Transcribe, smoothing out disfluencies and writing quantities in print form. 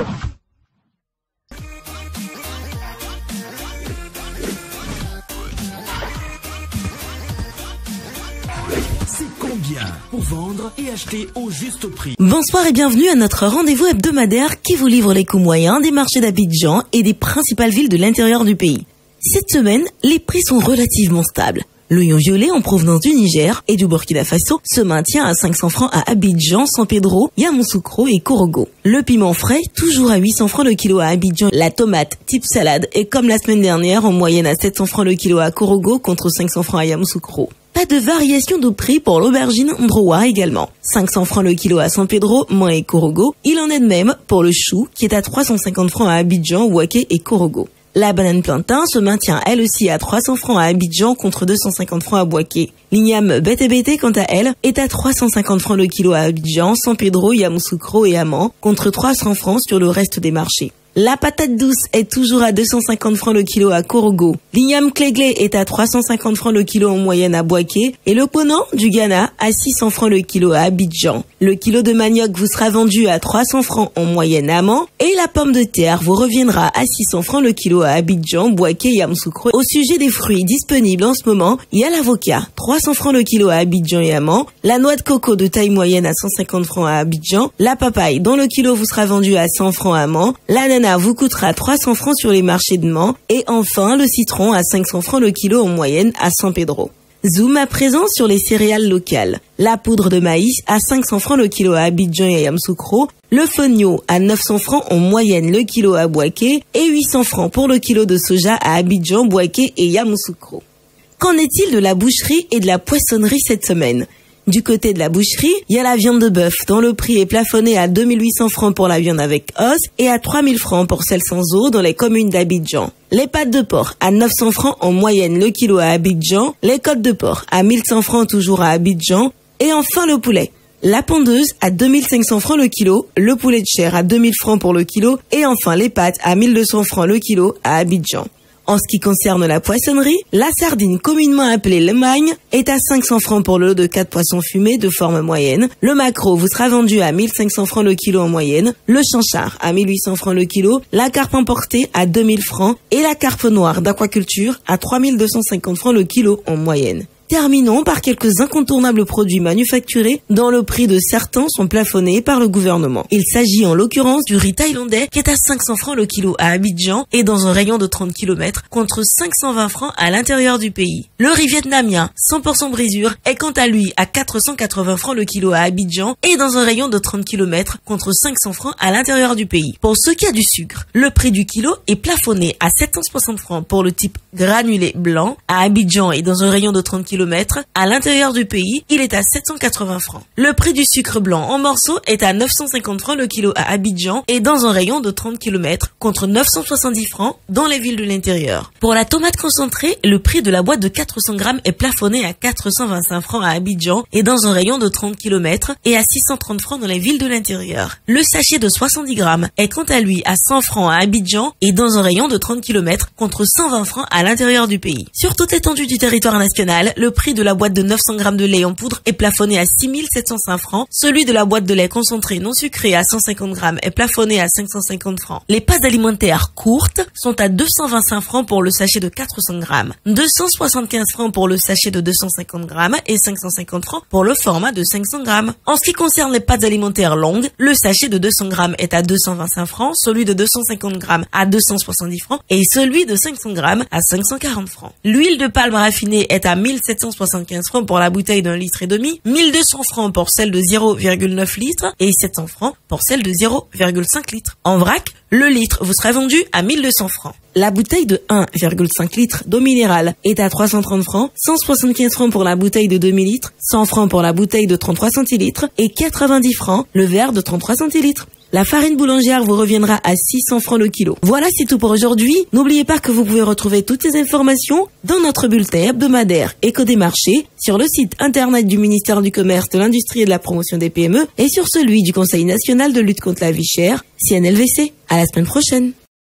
C'est combien pour vendre et acheter au juste prix? Bonsoir et bienvenue à notre rendez-vous hebdomadaire qui vous livre les coûts moyens des marchés d'Abidjan et des principales villes de l'intérieur du pays. Cette semaine, les prix sont relativement stables. L'oignon violet en provenance du Niger et du Burkina Faso se maintient à 500 francs à Abidjan, San Pedro, Yamoussoukro et Korogo. Le piment frais, toujours à 800 francs le kilo à Abidjan. La tomate type salade est comme la semaine dernière en moyenne à 700 francs le kilo à Korogo contre 500 francs à Yamoussoukro. Pas de variation de prix pour l'aubergine Ndrowa également. 500 francs le kilo à San Pedro, Moins et Korogo. Il en est de même pour le chou qui est à 350 francs à Abidjan, Ouaké et Korogo. La banane plantain se maintient elle aussi à 300 francs à Abidjan contre 250 francs à Bouaké. L'igname bété quant à elle est à 350 francs le kilo à Abidjan, San Pedro, Yamoussoukro et Amman contre 300 francs sur le reste des marchés. La patate douce est toujours à 250 francs le kilo à Korogo. L'igname cléglé est à 350 francs le kilo en moyenne à Bouaké et le ponant du Ghana à 600 francs le kilo à Abidjan. Le kilo de manioc vous sera vendu à 300 francs en moyenne à Amman et la pomme de terre vous reviendra à 600 francs le kilo à Abidjan, Bouaké et Yamoussoukro. Au sujet des fruits disponibles en ce moment, il y a l'avocat, 300 francs le kilo à Abidjan et Amman, la noix de coco de taille moyenne à 150 francs à Abidjan, la papaye dont le kilo vous sera vendu à 100 francs à Amman, l'ananas vous coûtera 300 francs sur les marchés de Mans et enfin le citron à 500 francs le kilo en moyenne à San Pedro. Zoom à présent sur les céréales locales. La poudre de maïs à 500 francs le kilo à Abidjan et à Yamoussoukro, le fonio à 900 francs en moyenne le kilo à Bouaké et 800 francs pour le kilo de soja à Abidjan, Bouaké et Yamoussoukro. Qu'en est-il de la boucherie et de la poissonnerie cette semaine ? Du côté de la boucherie, il y a la viande de bœuf dont le prix est plafonné à 2800 francs pour la viande avec os et à 3000 francs pour celle sans os dans les communes d'Abidjan. Les pâtes de porc à 900 francs en moyenne le kilo à Abidjan, les côtes de porc à 1100 francs toujours à Abidjan et enfin le poulet. La pondeuse à 2500 francs le kilo, le poulet de chair à 2000 francs pour le kilo et enfin les pâtes à 1200 francs le kilo à Abidjan. En ce qui concerne la poissonnerie, la sardine communément appelée le magne est à 500 francs pour le lot de 4 poissons fumés de forme moyenne. Le maquereau vous sera vendu à 1500 francs le kilo en moyenne, le chanchard à 1800 francs le kilo, la carpe emportée à 2000 francs et la carpe noire d'aquaculture à 3250 francs le kilo en moyenne. Terminons par quelques incontournables produits manufacturés dont le prix de certains sont plafonnés par le gouvernement. Il s'agit en l'occurrence du riz thaïlandais qui est à 500 francs le kilo à Abidjan et dans un rayon de 30 km contre 520 francs à l'intérieur du pays. Le riz vietnamien 100% brisure est quant à lui à 480 francs le kilo à Abidjan et dans un rayon de 30 km contre 500 francs à l'intérieur du pays. Pour ce qui a du sucre, le prix du kilo est plafonné à 760 francs pour le type granulé blanc à Abidjan et dans un rayon de 30 km. À l'intérieur du pays, il est à 780 francs. Le prix du sucre blanc en morceaux est à 950 francs le kilo à Abidjan et dans un rayon de 30 km contre 970 francs dans les villes de l'intérieur. Pour la tomate concentrée, le prix de la boîte de 400 grammes est plafonné à 425 francs à Abidjan et dans un rayon de 30 km et à 630 francs dans les villes de l'intérieur. Le sachet de 70 grammes est quant à lui à 100 francs à Abidjan et dans un rayon de 30 km contre 120 francs à l'intérieur du pays. Sur toute l'étendue du territoire national, le prix de la boîte de 900 grammes de lait en poudre est plafonné à 6705 francs. Celui de la boîte de lait concentré non sucré à 150 grammes est plafonné à 550 francs. Les pâtes alimentaires courtes sont à 225 francs pour le sachet de 400 grammes, 275 francs pour le sachet de 250 grammes et 550 francs pour le format de 500 grammes. En ce qui concerne les pâtes alimentaires longues, le sachet de 200 grammes est à 225 francs, celui de 250 grammes à 270 francs et celui de 500 grammes à 540 francs. L'huile de palme raffinée est à 1775 francs pour la bouteille d'1,5 litre, 1200 francs pour celle de 0,9 litres et 700 francs pour celle de 0,5 litres. En vrac, le litre vous sera vendu à 1200 francs. La bouteille de 1,5 litres d'eau minérale est à 330 francs, 175 francs pour la bouteille de 2000 litres, 100 francs pour la bouteille de 33 centilitres et 90 francs le verre de 33 centilitres. La farine boulangère vous reviendra à 600 francs le kilo. Voilà, c'est tout pour aujourd'hui. N'oubliez pas que vous pouvez retrouver toutes ces informations dans notre bulletin hebdomadaire Écho des marchés, sur le site internet du ministère du Commerce, de l'Industrie et de la Promotion des PME et sur celui du Conseil national de lutte contre la vie chère, CNLVC. À la semaine prochaine.